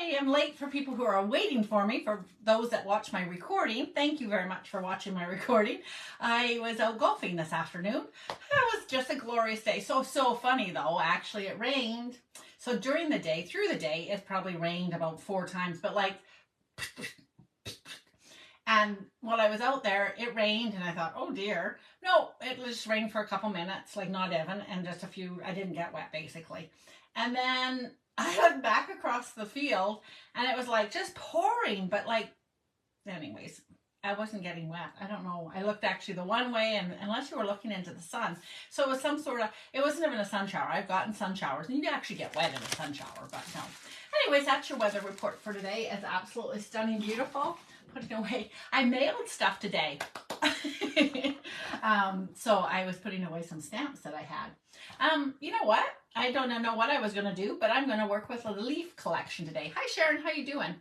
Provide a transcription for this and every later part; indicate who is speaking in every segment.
Speaker 1: I am late for people who are waiting for me. For those that watch my recording, thank you very much for watching my recording. I was out golfing this afternoon. It was just a glorious day. So funny though, actually it rained. So during the day, through the day, it probably rained about 4 times, but like, and while I was out there, it rained and I thought, oh dear. No, it just rained for a couple minutes, like not even, and just a few, I didn't get wet basically. And then I looked back across the field and it was like just pouring, but like, anyways, I wasn't getting wet. I don't know. I looked actually the one way, and unless you were looking into the sun. So it was some sort of, it wasn't even a sun shower. I've gotten sun showers and you actually get wet in a sun shower, but no. Anyways, that's your weather report for today. It's absolutely stunning, beautiful. Putting away, I mailed stuff today. So I was putting away some stamps that I had. You know what? I don't know what I was going to do, but I'm going to work with a leaf collection today. Hi Sharon, how you doing?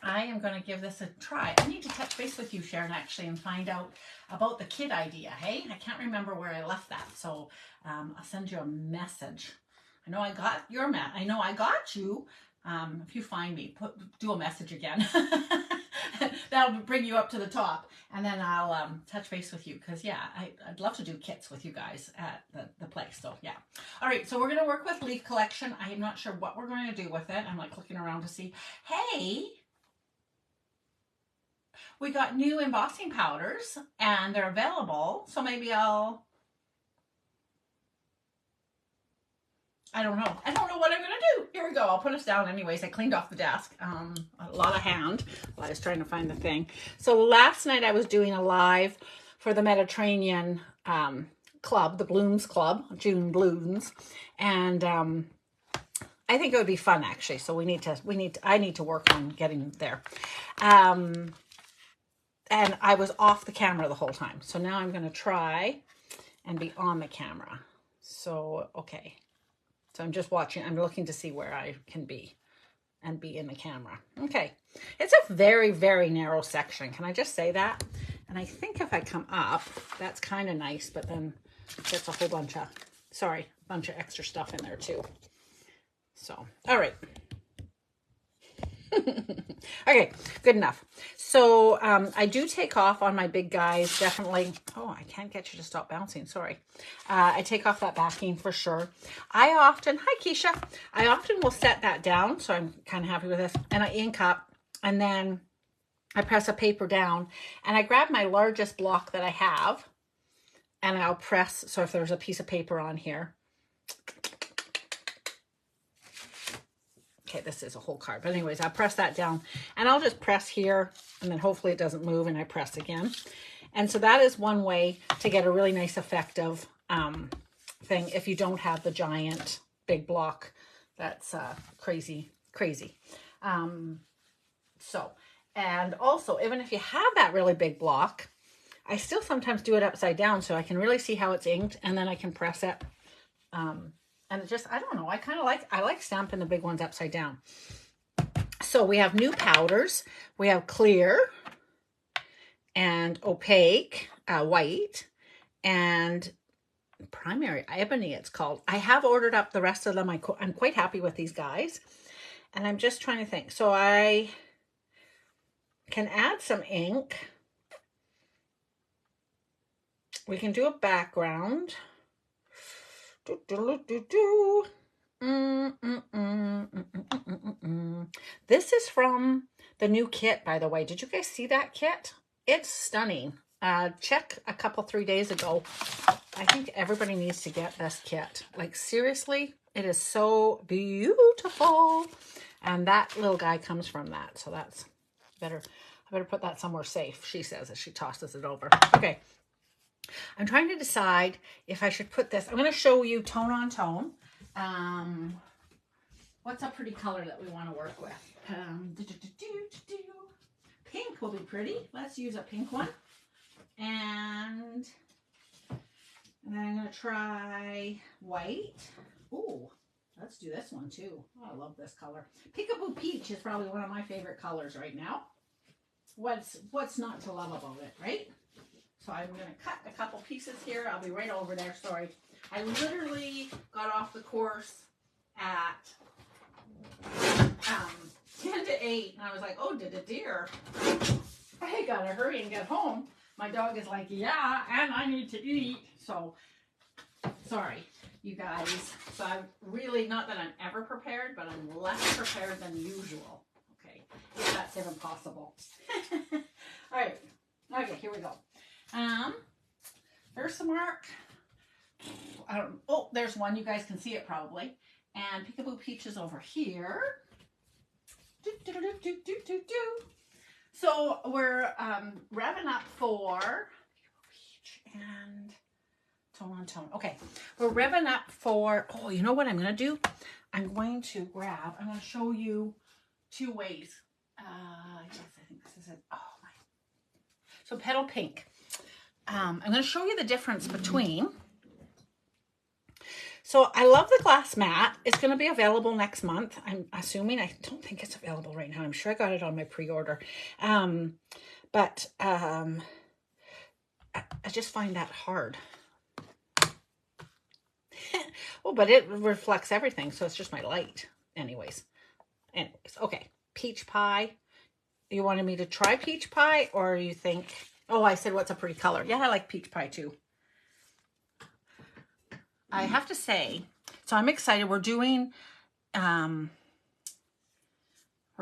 Speaker 1: I am going to give this a try. I need to touch base with you, Sharon, actually, and find out about the kit idea, hey? I can't remember where I left that, so I'll send you a message. I know I got your I know I got you. If you find me, do a message again. That'll bring you up to the top, and then I'll touch base with you, because yeah, I'd love to do kits with you guys at the place. So yeah. All right, so we're going to work with leaf collection. I am not sure what we're going to do with it. I'm like looking around to see, hey, we got new embossing powders and they're available. So maybe I don't know. I don't know what I'm going to do. Here we go. I'll put us down anyways. I cleaned off the desk. A lot of hand while I was trying to find the thing. So last night I was doing a live for the Mediterranean club, the Blooms Club, June Blooms. And I think it would be fun actually. So I need to work on getting there. And I was off the camera the whole time. So now I'm going to try and be on the camera. So, okay. So I'm just watching. I'm looking to see where I can be and be in the camera. Okay. It's a very, very narrow section. Can I just say that? And I think if I come up, that's kind of nice, but then that's a whole bunch of, bunch of extra stuff in there too. So, all right. Okay, good enough. So I do take off on my big guys, definitely. Oh, I can't get you to stop bouncing, sorry. I take off that backing for sure. Hi Keisha. I often will set that down, so I'm kind of happy with this. And I ink up, and then I press a paper down, and I grab my largest block that I have, and I'll press, so if there's a piece of paper on here, okay, this is a whole card, but anyways, I'll press that down, and I'll just press here, and then hopefully it doesn't move, and I press again. And so that is one way to get a really nice effective thing if you don't have the giant big block. That's crazy. So, and also, even if you have that really big block, I still sometimes do it upside down so I can really see how it's inked, and then I can press it. And it just, I don't know, I like stamping the big ones upside down. So we have new powders. We have clear and opaque, white, and primary ebony it's called. I have ordered up the rest of them. I'm quite happy with these guys. And I'm just trying to think. So I can add some ink. We can do a background. This is from the new kit, by the way. Did you guys see that kit? It's stunning. Check 3 days ago. I think everybody needs to get this kit. Like seriously, it is so beautiful. And that little guy comes from that. So that's better. I better put that somewhere safe, she says as she tosses it over. Okay. I'm trying to decide if I should put this. I'm going to show you tone on tone. What's a pretty color that we want to work with? Pink will be pretty. Let's use a pink one. And then I'm going to try white. Ooh, let's do this one too. Oh, I love this color. Peekaboo Peach is probably one of my favorite colors right now. What's not to love about it, right? So I'm going to cut a couple pieces here. I'll be right over there. Sorry. I literally got off the course at 10 to 8, and I was like, oh, did a deer. I gotta hurry and get home. My dog is like, yeah, and I need to eat. So, sorry, you guys. So I'm really, not that I'm ever prepared, but I'm less prepared than usual. Okay, if that's even possible. All right, okay, here we go. Versamark. Oh, there's one. You guys can see it probably. And Peekaboo Peach is over here. So we're revving up for Peach and Tone on Tone. Okay, we're revving up for, oh, you know what I'm going to do? I'm going to show you 2 ways. Yes, I think this is it. Oh, my. So Petal Pink. I'm going to show you the difference between. So I love the glass mat. It's going to be available next month. I'm assuming. I don't think it's available right now. I'm sure I got it on my pre-order. But I just find that hard. Oh, but it reflects everything. So it's just my light. Anyways, okay. Peach pie. You wanted me to try peach pie, or you think, oh, I said, what's a pretty color? Yeah, I like peach pie too. I have to say, so I'm excited. We're doing, we're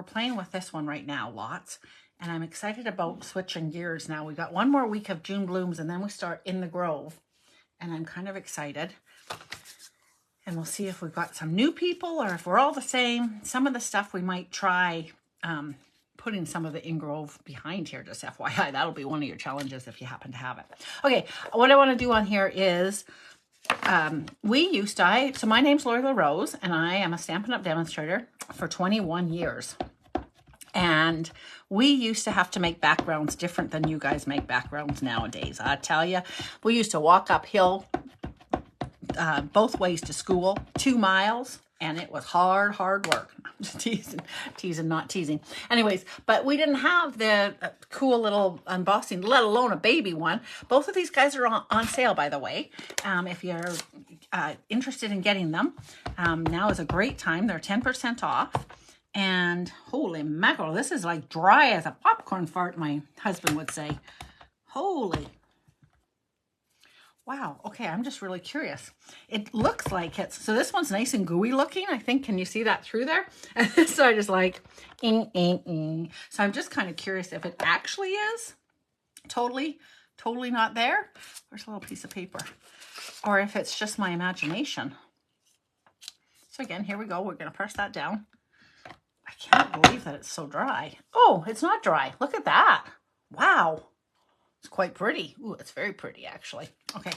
Speaker 1: playing with this one right now, lots. And I'm excited about switching gears now. We've got 1 more week of June Blooms, and then we start In the Grove. And I'm kind of excited. And we'll see if we've got some new people or if we're all the same. Some of the stuff we might try putting some of the In Grove behind here, just FYI. That'll be one of your challenges if you happen to have it. Okay, what I want to do on here is, so my name's Lori LaRose, and I am a Stampin' Up! Demonstrator for 21 years. And we used to have to make backgrounds different than you guys make backgrounds nowadays. I tell you, we used to walk uphill both ways to school, 2 miles, and it was hard work. teasing, not teasing. Anyways, but we didn't have the cool little embossing, let alone a baby one. Both of these guys are on sale, by the way. If you're interested in getting them, now is a great time. They're 10% off. And holy mackerel, this is like dry as a popcorn fart, my husband would say. Holy. Wow. Okay, I'm just really curious. It looks like it's, so this one's nice and gooey looking, I think. Can you see that through there? And this side is like, So I'm just kind of curious if it actually is totally not there. Where's a little piece of paper? Or if it's just my imagination. So again, here we go. We're going to press that down. I can't believe that it's so dry. Oh, it's not dry. Look at that. Wow. It's quite pretty. Ooh, it's very pretty, actually. Okay.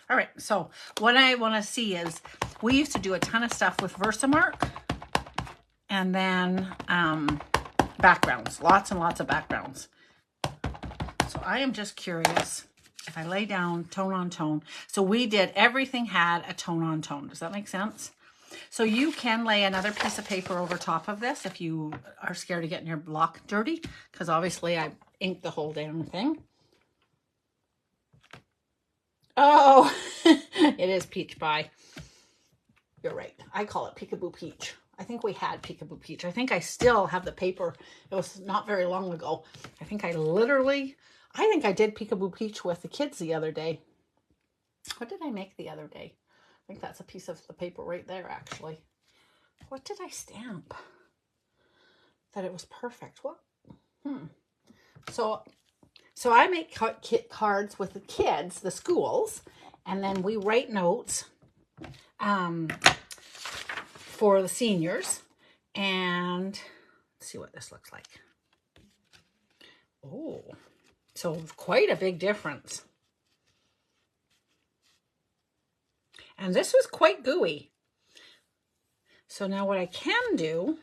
Speaker 1: All right. So what I want to see is, we used to do a ton of stuff with Versamark, and then backgrounds, lots and lots of backgrounds. So I am just curious if I lay down Tone on Tone. So we did, everything had a Tone on Tone. Does that make sense? So you can lay another piece of paper over top of this if you are scared of getting your block dirty, because obviously I inked the whole damn thing. Oh, it is peach pie. You're right. I call it Peekaboo Peach. I think we had Peekaboo Peach. I think I still have the paper. It was not very long ago. I think I did Peekaboo Peach with the kids the other day. What did I make the other day? I think that's a piece of the paper right there, actually. What did I stamp? That it was perfect. What? So I make cards with the kids, the schools, and then we write notes for the seniors. And let's see what this looks like. Oh, so quite a big difference. And this was quite gooey. So now what I can do,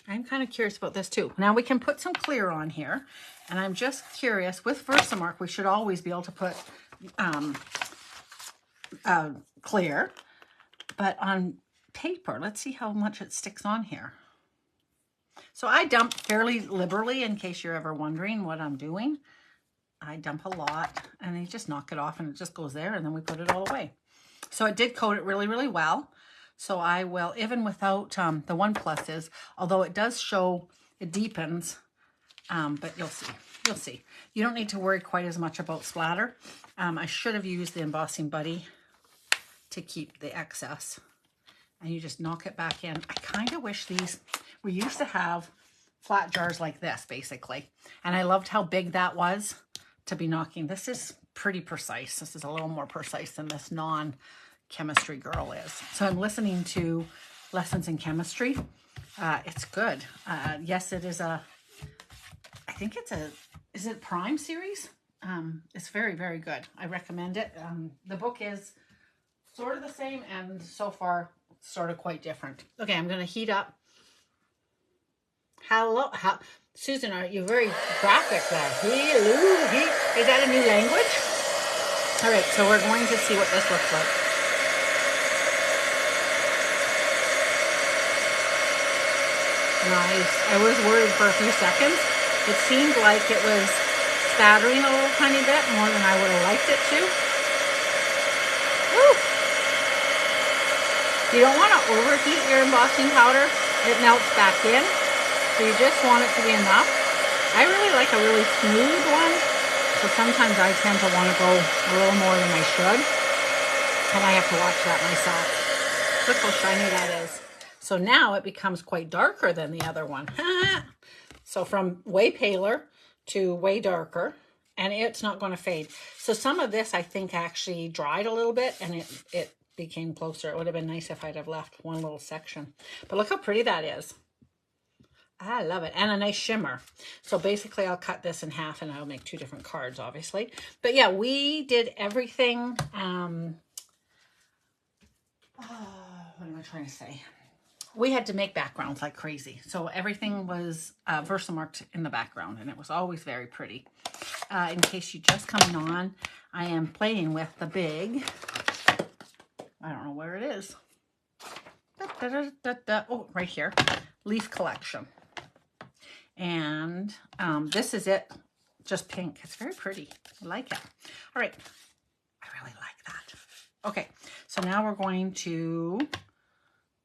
Speaker 1: I'm kind of curious about this too. Now we can put some clear on here. And I'm just curious, with Versamark, we should always be able to put clear. But on paper, let's see how much it sticks on here. So I dump fairly liberally, in case you're ever wondering what I'm doing. I dump a lot, and you just knock it off, and it just goes there, and then we put it all away. So it did coat it really, really well. So I will, even without the 1+, although it does show, it deepens, but you'll see. You'll see. You don't need to worry quite as much about splatter. I should have used the embossing buddy to keep the excess. And you just knock it back in. I kind of wish these, we used to have flat jars like this, basically. And I loved how big that was to be knocking. This is pretty precise. This is a little more precise than this non-chemistry girl is. So I'm listening to lessons in chemistry. It's good. Yes, it is a, I think it's a, is it Prime series? It's very, very good. I recommend it. The book is sort of the same and so far sort of quite different. Okay, I'm going to heat up. Hello, Susan, are you very graphic there? Hello, is that a new language? All right, so we're going to see what this looks like. Nice. I was worried for a few seconds. It seemed like it was spattering a little tiny bit more than I would have liked it to. Woo! You don't want to overheat your embossing powder. It melts back in. So you just want it to be enough. I really like a really smooth one. So sometimes I tend to want to go a little more than I should. And I have to watch that myself. Look how shiny that is. So now it becomes quite darker than the other one. So from way paler to way darker, and it's not going to fade. So some of this I think actually dried a little bit and it became closer. It would have been nice if I'd have left one little section. But look how pretty that is. I love it. And a nice shimmer. So basically I'll cut this in half and I'll make 2 different cards, obviously. But yeah, we did everything. What am I trying to say? We had to make backgrounds like crazy. So everything was Versamarked in the background and it was always very pretty. In case you're just coming on, I am playing with the big, I don't know where it is. Oh, right here. Leaf collection. And this is it. Just pink. It's very pretty. I like it. All right. I really like that. Okay. So now we're going to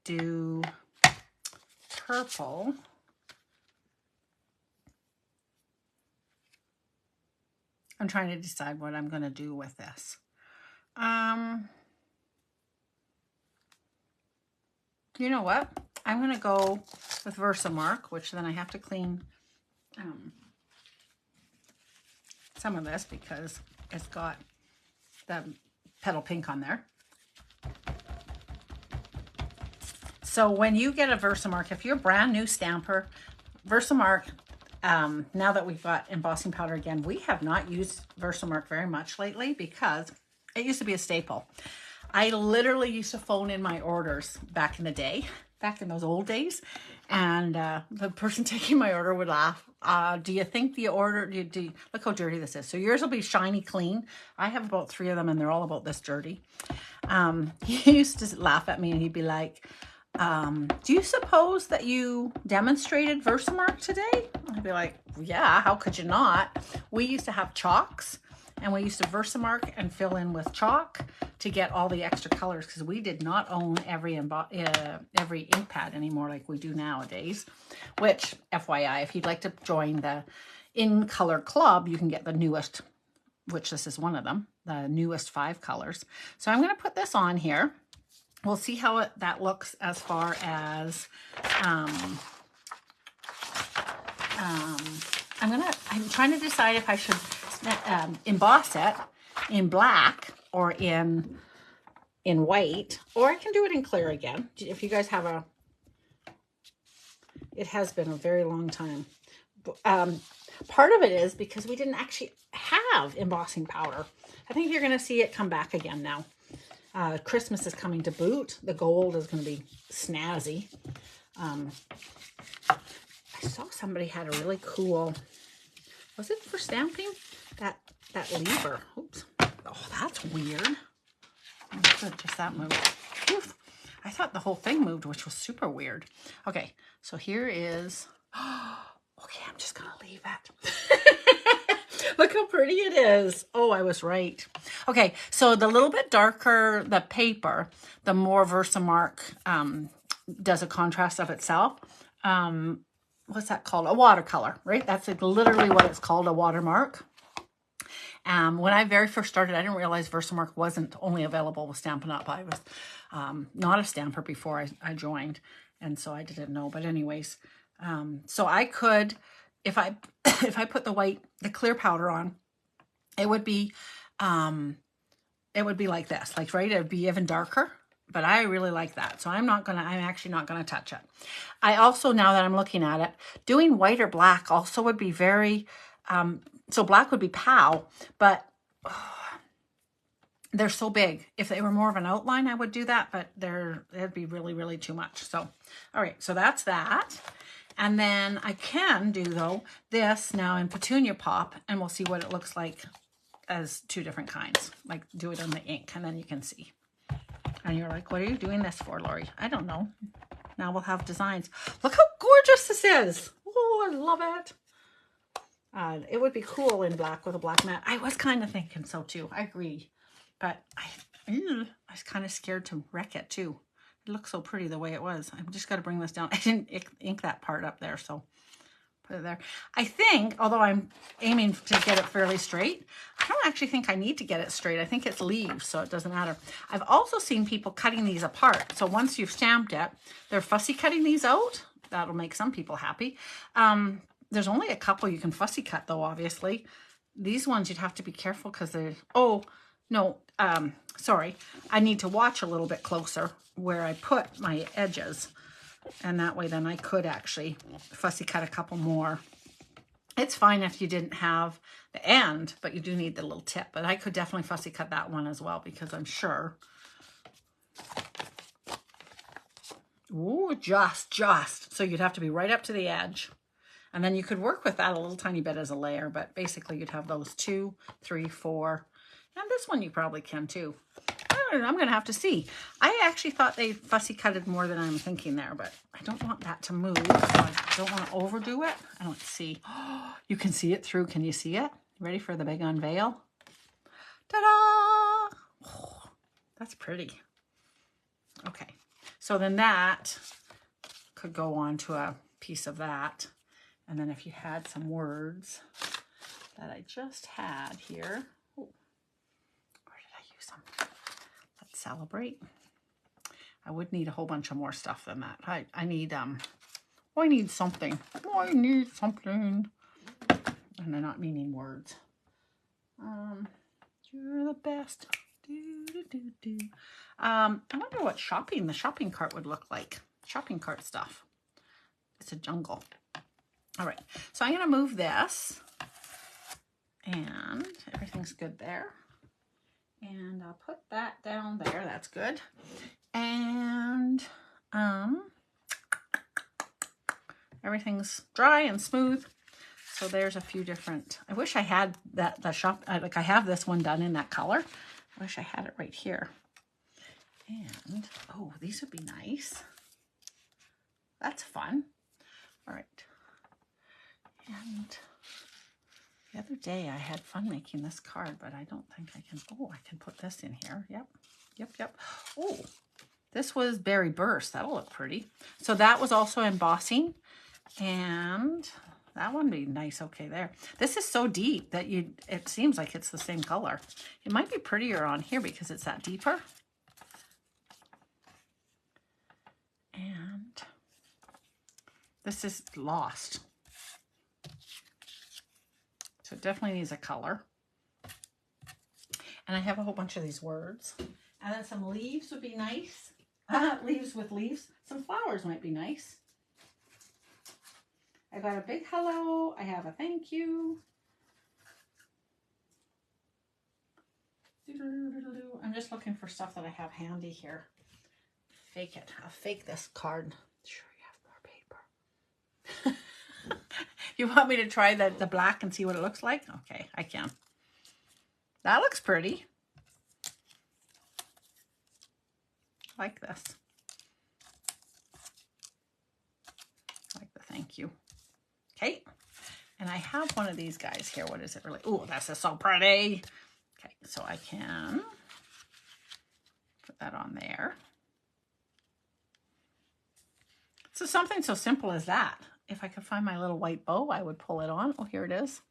Speaker 1: do purple. I'm trying to decide what I'm going to do with this. You know what? I'm going to go with Versamark, which then I have to clean some of this because it's got the petal pink on there. So when you get a Versamark, if you're a brand new stamper, Versamark, now that we've got embossing powder again, we have not used Versamark very much lately because it used to be a staple. I literally used to phone in my orders back in the day, back in those old days, and the person taking my order would laugh. Do you think the order, look how dirty this is. So yours will be shiny clean. I have about 3 of them and they're all about this dirty. He used to laugh at me and he'd be like, do you suppose that you demonstrated Versamark today? I'd be like, yeah, how could you not? We used to have chalks and we used to Versamark and fill in with chalk to get all the extra colors because we did not own every ink pad anymore like we do nowadays, which FYI, if you'd like to join the In Color Club, you can get the newest, which this is one of them, the newest 5 colors. So I'm going to put this on here. We'll see how that looks as far as, I'm trying to decide if I should emboss it in black or in white, or I can do it in clear again. If you guys have it has been a very long time. Part of it is because we didn't actually have embossing powder. I think you're going to see it come back again now. Christmas is coming to boot. The gold is going to be snazzy. I saw somebody had a really cool, was it for stamping? That lever. Oops. Oh, that's weird. Oh, good, just that moved. Oof. I thought the whole thing moved, which was super weird. Okay, so here is, okay, I'm just going to leave it. Look how pretty it is. Oh, I was right. Okay, so the little bit darker the paper, the more Versamark does a contrast of itself. What's that called? A watercolor, right? That's like literally what it's called, a watermark. When I very first started, I didn't realize Versamark wasn't only available with Stampin' Up. I was not a stamper before I joined, and so I didn't know. But anyways, so I could, if I if I put the clear powder on, it would be like this, like, right? It would be even darker. But I really like that. So I'm actually not gonna touch it. I also, now that I'm looking at it, doing white or black also would be very, so black would be pow, but they're so big. If they were more of an outline, I would do that, but it'd be really, really too much. So, all right, so that's that. And then I can do, though, this now in Petunia Pop, and we'll see what it looks like as two different kinds. Like, do it on the ink, and then you can see. And you're like, what are you doing this for, Lori? I don't know. Now we'll have designs. Look how gorgeous this is. Oh, I love it. It would be cool in black with a black mat. I was kind of thinking so too. I agree. But I was kind of scared to wreck it too. It looks so pretty the way it was. I'm just got to bring this down. I didn't ink that part up there, so put it there. I think, although I'm aiming to get it fairly straight, I don't actually think I need to get it straight. I think it's leaves, so it doesn't matter. I've also seen people cutting these apart. So once you've stamped it, they're fussy cutting these out. That'll make some people happy. There's only a couple you can fussy cut, though, obviously. These ones you'd have to be careful because they're... Oh, no, sorry. I need to watch a little bit closer where I put my edges. And that way then I could actually fussy cut a couple more. It's fine if you didn't have the end, but you do need the little tip. But I could definitely fussy cut that one as well because I'm sure. Ooh, just. So you'd have to be right up to the edge. And then you could work with that a little tiny bit as a layer, but basically you'd have those 2, 3, 4. And this one you probably can too. I'm going to have to see. I actually thought they fussy cutted more than I'm thinking there, but I don't want that to move. So I don't want to overdo it. I don't see. Oh, you can see it through. Can you see it? Ready for the big unveil? Ta-da! Oh, that's pretty. Okay. So then that could go on to a piece of that. And then if you had some words that I just had here. Oh, where did I use them? Let's celebrate. I would need a whole bunch of more stuff than that. I need I need something. I need something. And I'm not meaning words. You're the best. I wonder what the shopping cart would look like. Shopping cart stuff. It's a jungle. All right, so I'm going to move this, and everything's good there. And I'll put that down there. That's good. And everything's dry and smooth. So there's a few different. I wish I had like I have this one done in that color. I wish I had it right here. And oh, these would be nice. That's fun. All right. And the other day I had fun making this card, but I don't think I can. Oh, I can put this in here. Yep. Oh, this was Berry Burst. That'll look pretty. So that was also embossing, and that one would be nice. Okay, there. This is so deep that it seems like it's the same color. It might be prettier on here because it's that deeper. And this is lost. So it definitely needs a color. And I have a whole bunch of these words. And then some leaves would be nice. Leaves with leaves. Some flowers might be nice. I got a big hello. I have a thank you. I'm just looking for stuff that I have handy here. Fake it. I'll fake this card. Sure, you have more paper. You want me to try the black and see what it looks like? Okay, I can. That looks pretty. Like this. Like the thank you. Okay. And I have one of these guys here. What is it really? Oh, that's just so pretty. Okay, so I can put that on there. So something so simple as that. If I could find my little white bow, I would pull it on. Oh, here it is.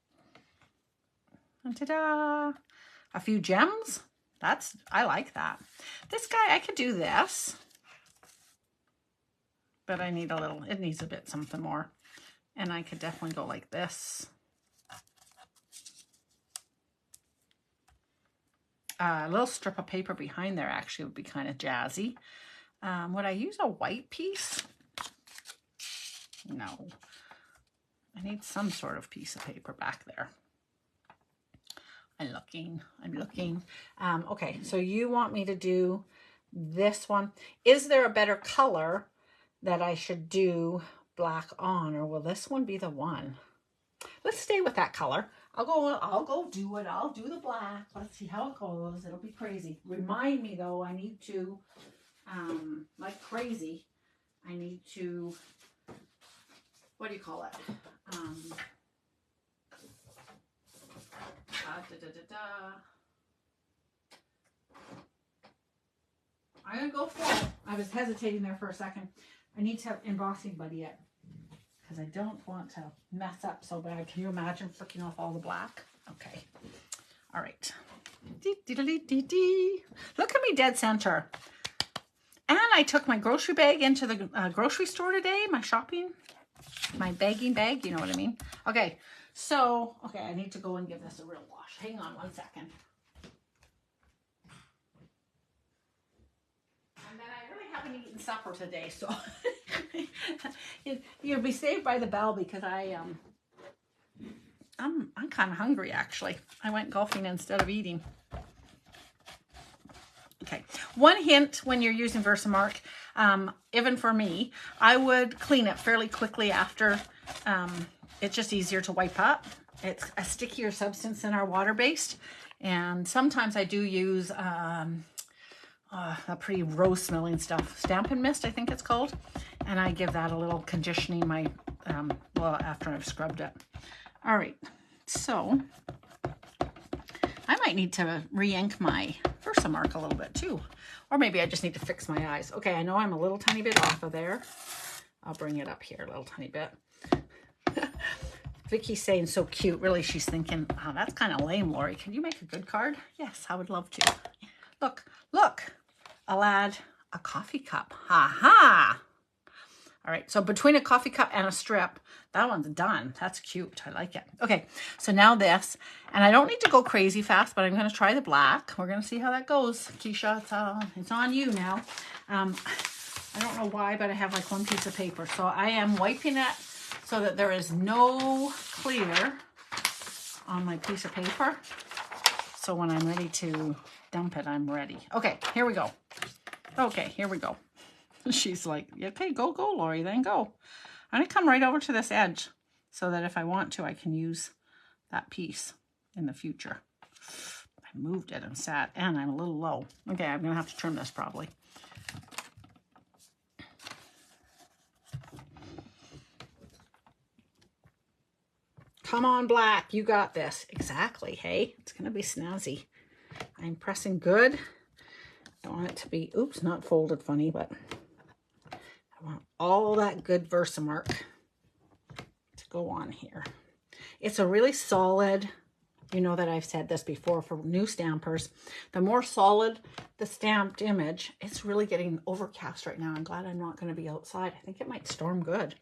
Speaker 1: And ta-da! A few gems. I like that. This guy, I could do this. But I need it needs a bit something more. And I could definitely go like this. A little strip of paper behind there actually would be kind of jazzy. Would I use a white piece? No. I need some sort of piece of paper back there. I'm looking. Okay, so you want me to do this one. Is there a better color that I should do black on, or will this one be the one? Let's stay with that color. I'll go do it. I'll do the black. Let's see how it goes. It'll be crazy. Remind me though, I need to, like crazy, I need to, what do you call it? I'm gonna go for it. I was hesitating there for a second. I need to have embossing buddy yet because I don't want to mess up so bad. Can you imagine flicking off all the black? Okay. All right. Look at me dead center. And I took my grocery bag into the grocery store today, my bagging bag, you know what I mean? Okay, so, I need to go and give this a real wash. Hang on one second. And then I really haven't eaten supper today, so you'll be saved by the bell because I'm kind of hungry actually. I went golfing instead of eating. Okay, one hint when you're using Versamark, even for me, I would clean it fairly quickly after. It's just easier to wipe up. It's a stickier substance than our water-based. And sometimes I do use a pretty rose smelling stuff. Stampin' Mist, I think it's called. And I give that a little conditioning after I've scrubbed it. All right, so I might need to re-ink my Versamark a little bit too. Or maybe I just need to fix my eyes. Okay, I know I'm a little tiny bit off of there. I'll bring it up here a little tiny bit. Vicky's saying so cute. Really, she's thinking, oh, that's kind of lame, Lori. Can you make a good card? Yes, I would love to. Look. I'll add a coffee cup. Ha ha! All right, so between a coffee cup and a strip, that one's done. That's cute. I like it. Okay, so now this. And I don't need to go crazy fast, but I'm going to try the black. We're going to see how that goes. Keisha, it's on you now. I don't know why, but I have like one piece of paper. So I am wiping it so that there is no clear on my piece of paper. So when I'm ready to dump it, I'm ready. Okay, here we go. Okay, here we go. She's like, okay, go, Lori, then go. I'm going to come right over to this edge so that if I want to, I can use that piece in the future. I moved it and sat, and I'm a little low. Okay, I'm going to have to trim this probably. Come on, black, you got this. Exactly, hey, it's going to be snazzy. I'm pressing good. I want it to be, oops, not folded funny, but I want all that good Versamark to go on here. It's a really solid, you know that I've said this before for new stampers, the more solid the stamped image, it's really getting overcast right now. I'm glad I'm not going to be outside. I think it might storm good.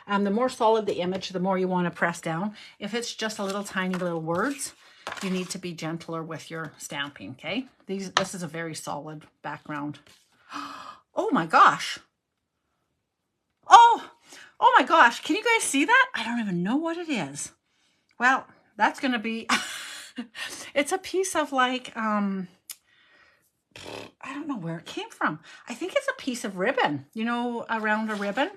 Speaker 1: The more solid the image, the more you want to press down. If it's just a little tiny little words, you need to be gentler with your stamping, okay? This is a very solid background. Oh my gosh. Oh my gosh. Can you guys see that? I don't even know what it is. Well, that's going to be, it's a piece of like, I don't know where it came from. I think it's a piece of ribbon, you know, around a ribbon.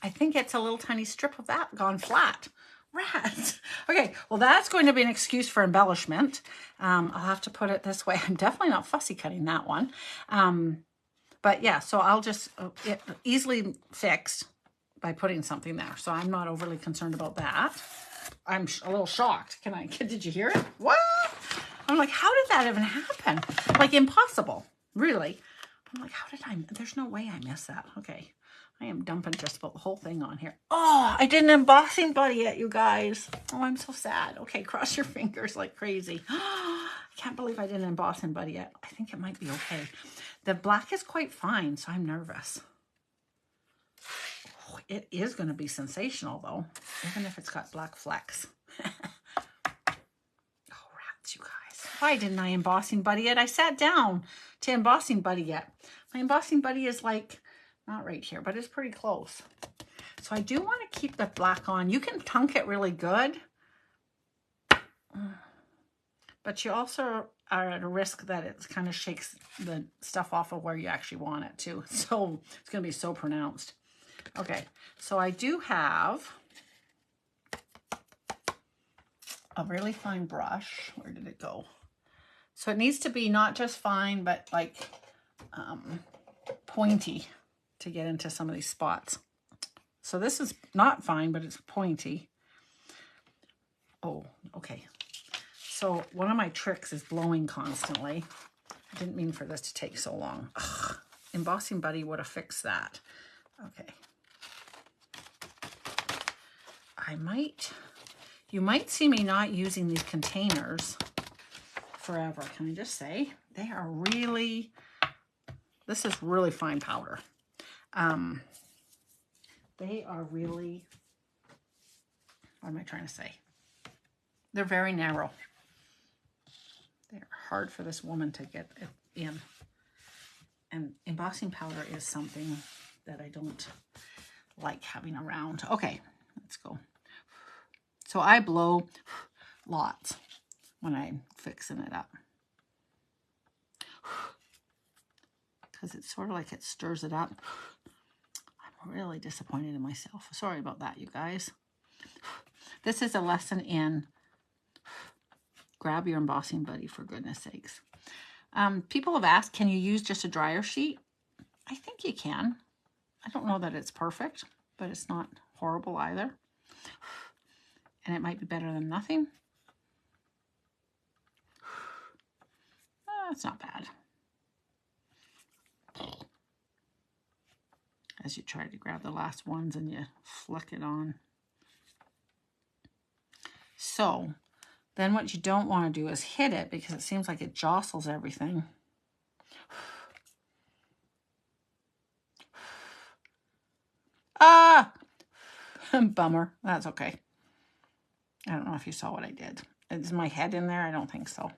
Speaker 1: I think it's a little tiny strip of that gone flat. Rats. Okay, well, that's going to be an excuse for embellishment. I'll have to put it this way. I'm definitely not fussy cutting that one. But yeah, so I'll just easily fixed by putting something there. So I'm not overly concerned about that. I'm a little shocked. Did you hear it? What? I'm like, how did that even happen? Like, impossible, really. I'm like, there's no way I missed that. Okay, I am dumping just about the whole thing on here. Oh, I did an embossing buddy yet, you guys. Oh, I'm so sad. Okay, cross your fingers like crazy. I can't believe I did an embossing buddy yet. I think it might be okay. The black is quite fine, so I'm nervous. Oh, it is going to be sensational, though, even if it's got black flecks. Oh, rats, you guys. Why didn't I embossing buddy it? I sat down to embossing buddy yet. My embossing buddy is like, not right here, but it's pretty close. So I do want to keep the black on. You can tunk it really good, but you also are at a risk that it kind of shakes the stuff off of where you actually want it to. So it's going to be so pronounced. Okay, so I do have a really fine brush. Where did it go? So it needs to be not just fine, but like pointy to get into some of these spots. So this is not fine, but it's pointy. Oh, okay. So one of my tricks is blowing constantly. I didn't mean for this to take so long. Ugh, embossing buddy would have fixed that. Okay. You might see me not using these containers forever. Can I just say, they are really, this is really fine powder. They are really, what am I trying to say? They're very narrow. They're hard for this woman to get it in. And embossing powder is something that I don't like having around. Okay, let's go. So I blow lots when I'm fixing it up. Because it's sort of like it stirs it up. I'm really disappointed in myself. Sorry about that, you guys. This is a lesson in grab your embossing buddy, for goodness sakes. People have asked, can you use just a dryer sheet? I think you can. I don't know that it's perfect, but it's not horrible either. And it might be better than nothing. It's not bad. As you try to grab the last ones and you flick it on. So then what you don't want to do is hit it, because it seems like it jostles everything. Ah! Bummer. That's okay. I don't know if you saw what I did. Is my head in there? I don't think so.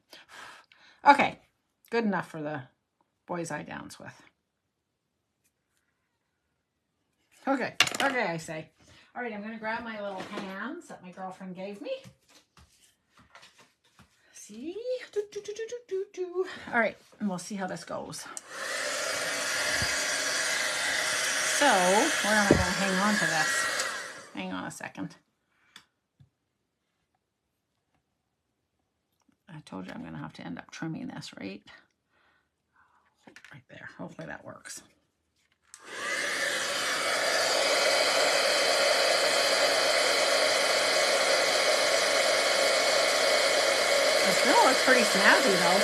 Speaker 1: Okay. Good enough for the boys I dance with. Okay. Okay, I say. All right, I'm going to grab my little hands that my girlfriend gave me. See? All right, and we'll see how this goes. So, where am I going to hang on to this? Hang on a second. I told you I'm going to have to end up trimming this, right? Right there. Hopefully that works. It still looks pretty snazzy though.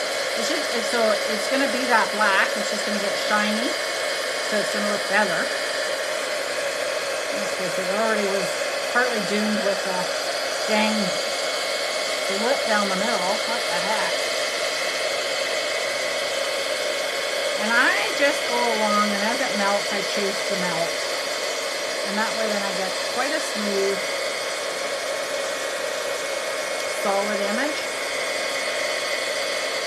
Speaker 1: So it's going to be that black. It's just going to get shiny. So it's going to look better. Because it already was partly doomed with a dang split down the middle. What the heck? And I just go along, and as it melts, I chase the melt. And that way then I get quite a smooth, solid image.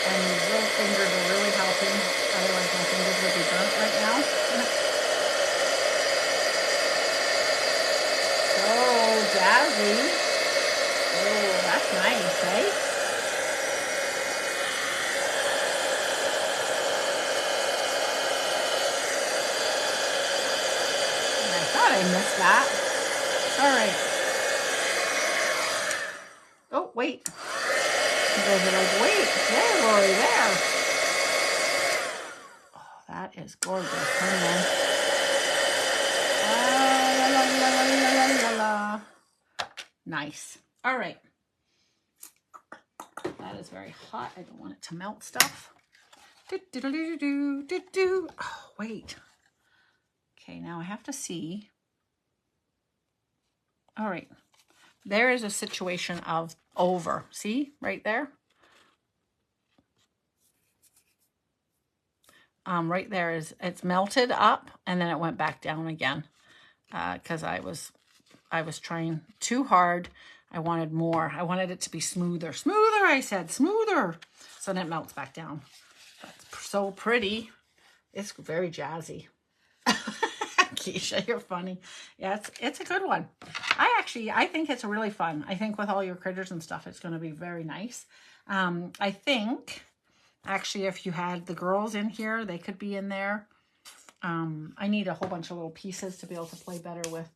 Speaker 1: And these little fingers are really helping. Otherwise my fingers would be burnt right now. So jazzy. Oh, that's nice, eh? And I thought I missed that. All right. Oh, wait. You guys are like, wait, there's Lori there. Oh, that is gorgeous. La, la, la, la, la, la, la. Nice. All right. That is very hot. I don't want it to melt stuff. Oh, wait. Okay, now I have to see. All right. There is a situation of over. See, right there? Right there is, it's melted up and then it went back down again. Because I was trying too hard. I wanted more. I wanted it to be smoother. Smoother, I said, smoother. So then it melts back down. That's so pretty. It's very jazzy. Keisha, you're funny. Yeah, it's a good one. I think it's really fun. I think with all your critters and stuff, it's going to be very nice. I think, actually, if you had the girls in here, they could be in there. I need a whole bunch of little pieces to be able to play better with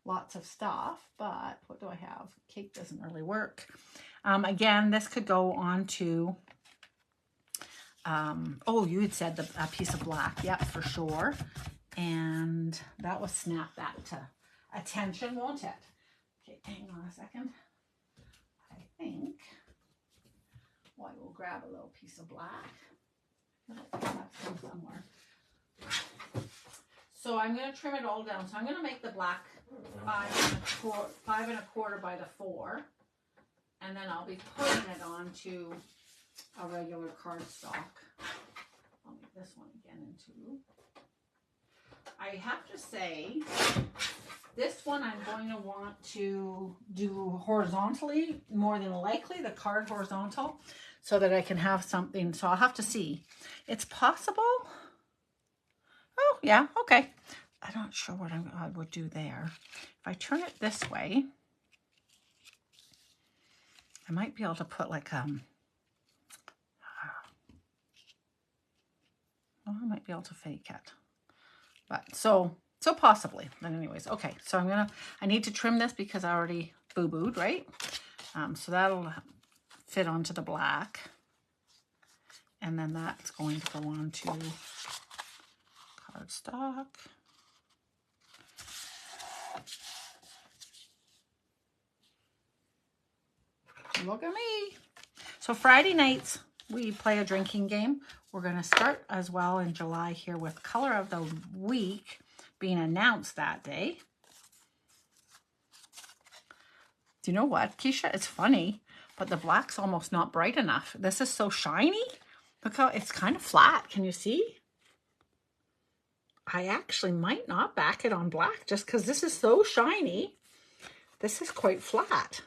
Speaker 1: lots of stuff, but what do I have? Cake doesn't really work. Again, this could go on to, oh, you had said a piece of black. Yep, for sure. And that will snap that to attention, won't it? Okay, hang on a second. I think, well, I will grab a little piece of black. I have some somewhere. So I'm going to trim it all down. So I'm going to make the black 5¼ by the 4. And then I'll be putting it onto a regular cardstock. I'll make this one again into. I have to say, this one I'm going to want to do horizontally, more than likely, the card horizontal, so that I can have something. So I'll have to see. It's possible. Oh, yeah, okay. I'm not sure what I would do there. If I turn it this way, I might be able to put like, well, I might be able to fake it. But so possibly. But anyways, okay. So I need to trim this because I already boo-booed, right? So that'll fit onto the black. And then that's going to go on to cardstock. Look at me. So Friday nights, we play a drinking game. We're going to start as well in July here with Color of the Week being announced that day. Do you know what, Keisha? It's funny, but the black's almost not bright enough. This is so shiny. Look how it's kind of flat. Can you see? I actually might not back it on black just because this is so shiny. This is quite flat.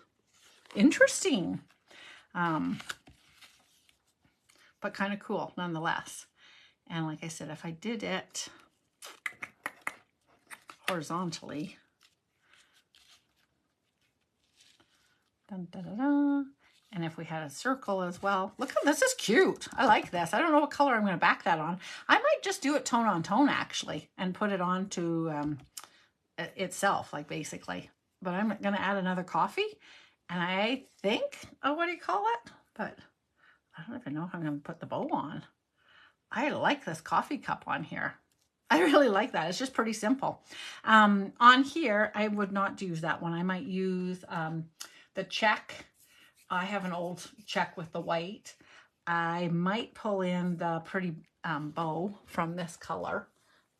Speaker 1: Interesting. But kind of cool nonetheless. And like I said, if I did it horizontally, dun, dun, dun, dun. And if we had a circle as well, look, this is cute. I like this. I don't know what color I'm going to back that on. I might just do it tone on tone actually and put it on to itself, like basically. But I'm going to add another coffee, and I think, oh, what do you call it? But I don't even know if I'm going to put the bow on. I like this coffee cup on here. I really like that. It's just pretty simple. On here, I would not use that one. I might use the check. I have an old check with the white. I might pull in the pretty bow from this color.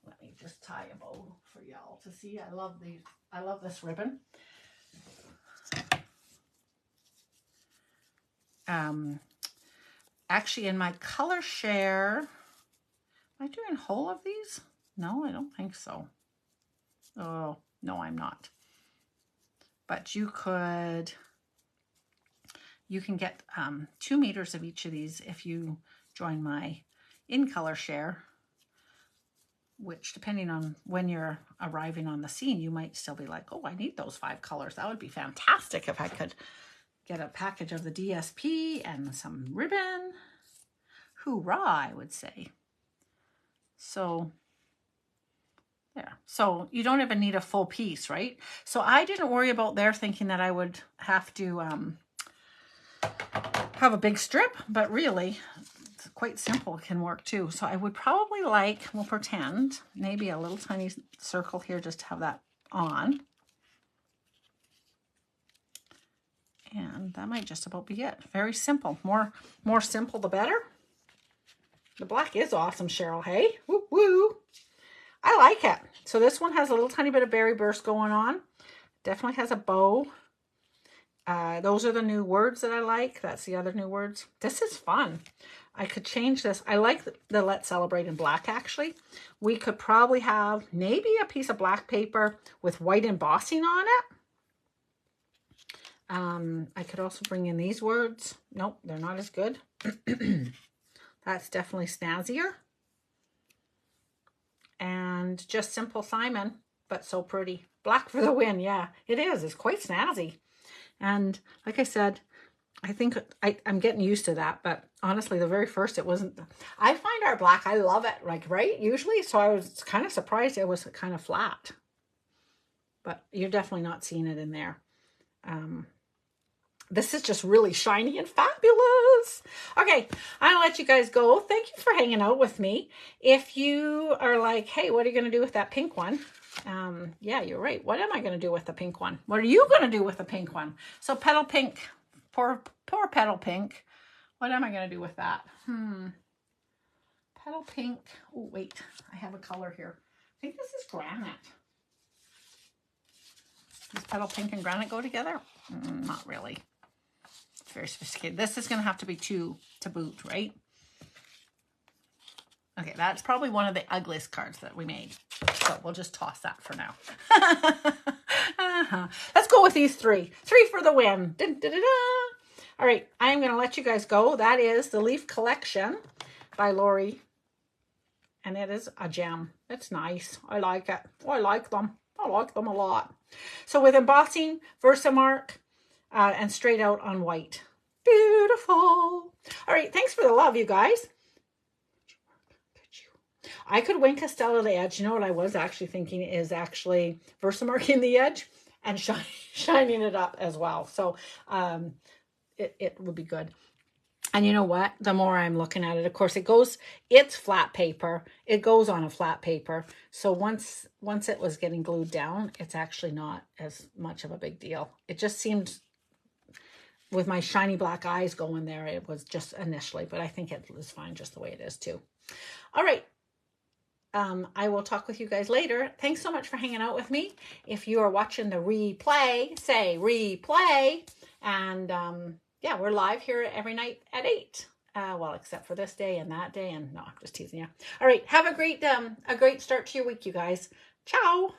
Speaker 1: Let me just tie a bow for y'all to see. I love these. I love this ribbon. Actually, in my color share, am I doing whole of these? No, I don't think so. Oh, no, I'm not. But you can get 2 meters of each of these if you join my in color share, which depending on when you're arriving on the scene, you might still be like, oh, I need those 5 colors. That would be fantastic if I could get a package of the DSP and some ribbon. Hoorah, I would say. So there. So you don't even need a full piece, right? So I didn't worry about there thinking that I would have to have a big strip, but really it's quite simple. It can work too. So I would probably like, we'll pretend, maybe a little tiny circle here just to have that on. And that might just about be it. Very simple. More simple, the better. The black is awesome, Cheryl. Hey, woo woo. I like it. So this one has a little tiny bit of berry burst going on. Definitely has a bow. Those are the new words that I like. That's the other new words. This is fun. I could change this. I like the Let's Celebrate in black, actually. We could probably have maybe a piece of black paper with white embossing on it. I could also bring in these words. Nope, they're not as good. That's definitely snazzier. And just simple Simon, but so pretty. Black for the win. Yeah, it is. It's quite snazzy. And like I said, I think I'm getting used to that. But honestly, the very first, it wasn't. I find our black, I love it, like, right? Usually. So I was kind of surprised it was kind of flat. But you're definitely not seeing it in there. This is just really shiny and fabulous. Okay, I'm gonna let you guys go. Thank you for hanging out with me. If you are like, hey, what are you gonna do with that pink one? Yeah, you're right. What am I gonna do with the pink one? What are you gonna do with the pink one? So petal pink, poor petal pink. What am I gonna do with that? Petal pink. Oh, wait, I have a color here. I think this is granite. Does petal pink and granite go together? Not really. It's very sophisticated. This is going to have to be 2 to boot, right? Okay, that's probably one of the ugliest cards that we made. So we'll just toss that for now. Let's go with these 3. 3 for the win. Dun, dun, dun, dun. All right, I'm going to let you guys go. That is the Leaf Collection by Lori. And it is a gem. It's nice. I like it. I like them. I like them a lot. So with embossing, Versamark, and straight out on white. Beautiful. All right, thanks for the love, you guys. I could wing Castella the edge. You know what I was actually thinking is actually Versamarking the edge and shining it up as well. So it would be good. And you know what? The more I'm looking at it, of course, it's flat paper. It goes on a flat paper. So once it was getting glued down, it's actually not as much of a big deal. It just seemed, with my shiny black eyes going there, it was just initially, but I think it was fine just the way it is too. All right. I will talk with you guys later. Thanks so much for hanging out with me. If you are watching the replay, say replay. And yeah, we're live here every night at 8. Well, except for this day and that day. And no, I'm just teasing you. All right. Have a great start to your week, you guys. Ciao.